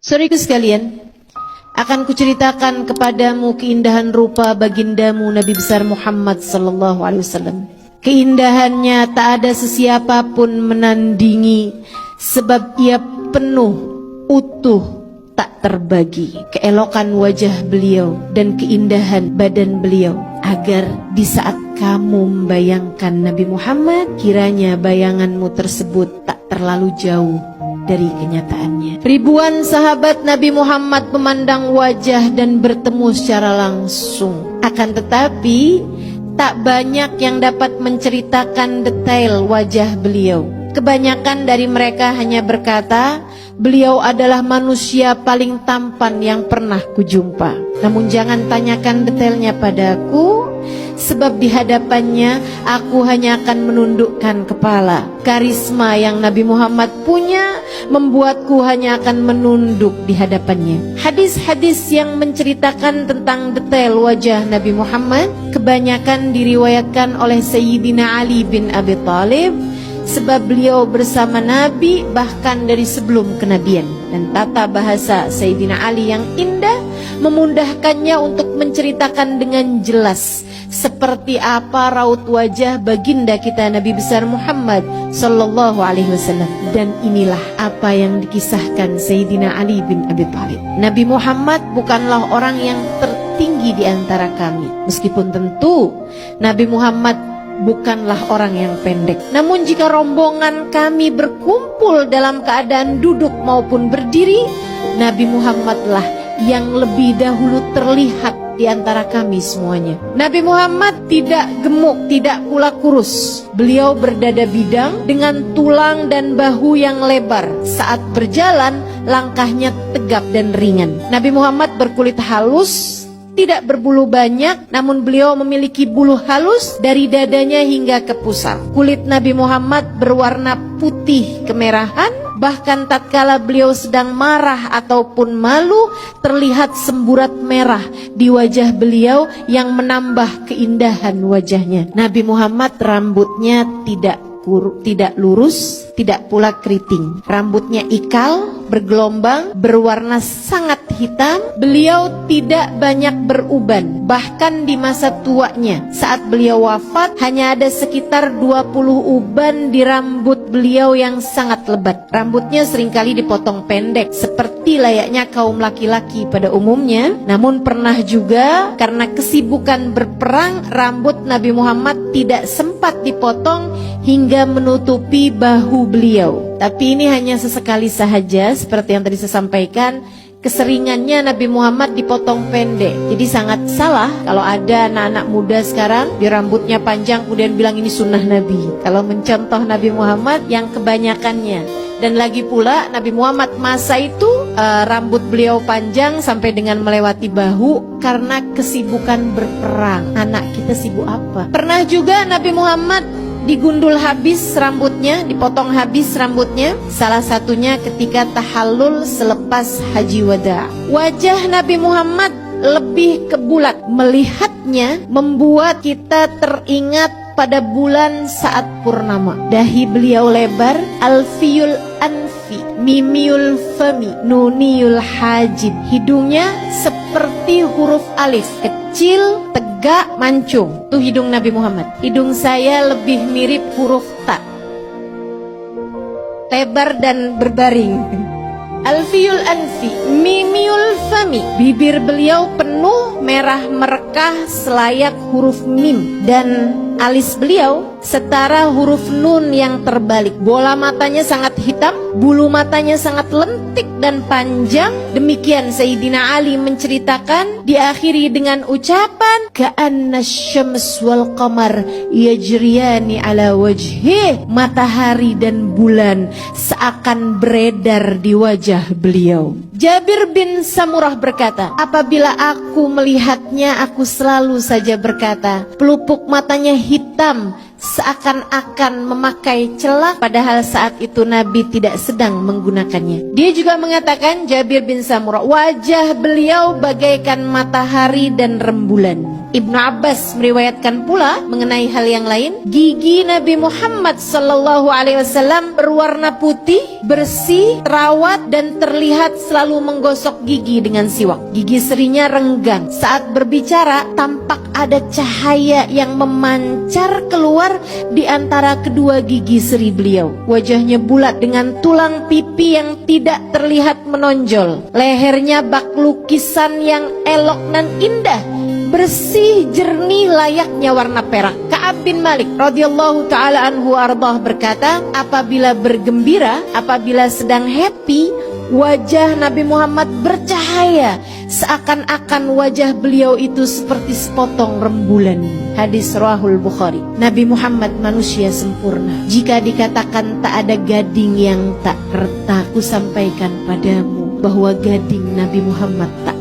Saudaraku sekalian, akan kuceritakan kepadamu keindahan rupa bagindamu Nabi besar Muhammad sallallahu alaihi wasallam. Keindahannya tak ada sesiapapun menandingi, sebab ia penuh, utuh, tak terbagi. Keelokan wajah beliau dan keindahan badan beliau, agar di saat kamu membayangkan Nabi Muhammad, kiranya bayanganmu tersebut tak terlalu jauh dari kenyataannya. Ribuan sahabat Nabi Muhammad memandang wajah dan bertemu secara langsung. Akan tetapi tak banyak yang dapat menceritakan detail wajah beliau. Kebanyakan dari mereka hanya berkata, beliau adalah manusia paling tampan yang pernah kujumpa. Namun jangan tanyakan detailnya padaku, sebab di hadapannya aku hanya akan menundukkan kepala. Karisma yang Nabi Muhammad punya membuatku hanya akan menunduk di hadapannya. Hadis-hadis yang menceritakan tentang detail wajah Nabi Muhammad kebanyakan diriwayatkan oleh Sayyidina Ali bin Abi Thalib, sebab beliau bersama Nabi bahkan dari sebelum kenabian. Dan tata bahasa Sayyidina Ali yang indah memudahkannya untuk menceritakan dengan jelas seperti apa raut wajah baginda kita Nabi besar Muhammad sallallahu alaihi wasallam. Dan inilah apa yang dikisahkan Sayyidina Ali bin Abi Thalib. Nabi Muhammad bukanlah orang yang tertinggi di antara kami, meskipun tentu Nabi Muhammad bukanlah orang yang pendek. Namun jika rombongan kami berkumpul dalam keadaan duduk maupun berdiri, Nabi Muhammadlah yang lebih dahulu terlihat di antara kami semuanya. Nabi Muhammad tidak gemuk, tidak pula kurus. Beliau berdada bidang dengan tulang dan bahu yang lebar. Saat berjalan, langkahnya tegap dan ringan. Nabi Muhammad berkulit halus, tidak berbulu banyak, namun beliau memiliki bulu halus dari dadanya hingga ke pusar. Kulit Nabi Muhammad berwarna putih kemerahan, bahkan tatkala beliau sedang marah ataupun malu, terlihat semburat merah di wajah beliau yang menambah keindahan wajahnya. Nabi Muhammad rambutnya tidak lurus, tidak pula keriting. Rambutnya ikal, bergelombang, berwarna sangat hitam. Beliau tidak banyak beruban, bahkan di masa tuanya. Saat beliau wafat, hanya ada sekitar 20 uban di rambut beliau yang sangat lebat. Rambutnya seringkali dipotong pendek, seperti layaknya kaum laki-laki pada umumnya. Namun pernah juga karena kesibukan berperang, rambut Nabi Muhammad tidak sempat dipotong hingga menutupi bahu beliau. Tapi ini hanya sesekali sahaja, seperti yang tadi saya sampaikan. Keseringannya Nabi Muhammad dipotong pendek. Jadi sangat salah kalau ada anak-anak muda sekarang di rambutnya panjang kemudian bilang ini sunnah Nabi, kalau mencontoh Nabi Muhammad yang kebanyakannya. Dan lagi pula Nabi Muhammad masa itu rambut beliau panjang sampai dengan melewati bahu karena kesibukan berperang. Anak kita sibuk apa? Pernah juga Nabi Muhammad digundul habis rambutnya, dipotong habis rambutnya. Salah satunya ketika tahallul selepas haji wada. Wajah Nabi Muhammad lebih ke bulat. Melihatnya membuat kita teringat pada bulan saat purnama. Dahi beliau lebar, alfiyul anfi, mimiul fami, nuniul hajib. Hidungnya seperti huruf alif, kecil, tegak, mancung. Itu hidung Nabi Muhammad. Hidung saya lebih mirip huruf ta, lebar dan berbaring. Alfiyul anfi, mimiul fami. Bibir beliau penuh, merah merekah selayak huruf mim. Dan alis beliau setara huruf nun yang terbalik. Bola matanya sangat hitam, bulu matanya sangat lentik dan panjang. Demikian Sayyidina Ali menceritakan, diakhiri dengan ucapan ka'anna syams wal qamar yajriyani ala wajhi. Matahari dan bulan seakan beredar di wajah beliau. Jabir bin Samurah berkata, apabila aku melihatnya, aku selalu saja berkata, pelupuk matanya hitam seakan-akan memakai celak, padahal saat itu Nabi tidak sedang menggunakannya. Dia juga mengatakan, Jabir bin Samurah, wajah beliau bagaikan matahari dan rembulan. Ibnu Abbas meriwayatkan pula mengenai hal yang lain, gigi Nabi Muhammad sallallahu alaihi wasallam berwarna putih, bersih, terawat dan terlihat selalu menggosok gigi dengan siwak. Gigi serinya renggang. Saat berbicara tampak ada cahaya yang memancar keluar di antara kedua gigi seri beliau. Wajahnya bulat dengan tulang pipi yang tidak terlihat menonjol. Lehernya bak lukisan yang elok dan indah, bersih, jernih, layaknya warna perak. Ka'ab bin Malik radhiyallahu taala anhu ardah berkata, apabila bergembira, apabila sedang happy, wajah Nabi Muhammad bercahaya, seakan-akan wajah beliau itu seperti sepotong rembulan. Hadis Rawahul Bukhari. Nabi Muhammad manusia sempurna. Jika dikatakan tak ada gading yang tak retak, ku sampaikan padamu bahwa gading Nabi Muhammad tak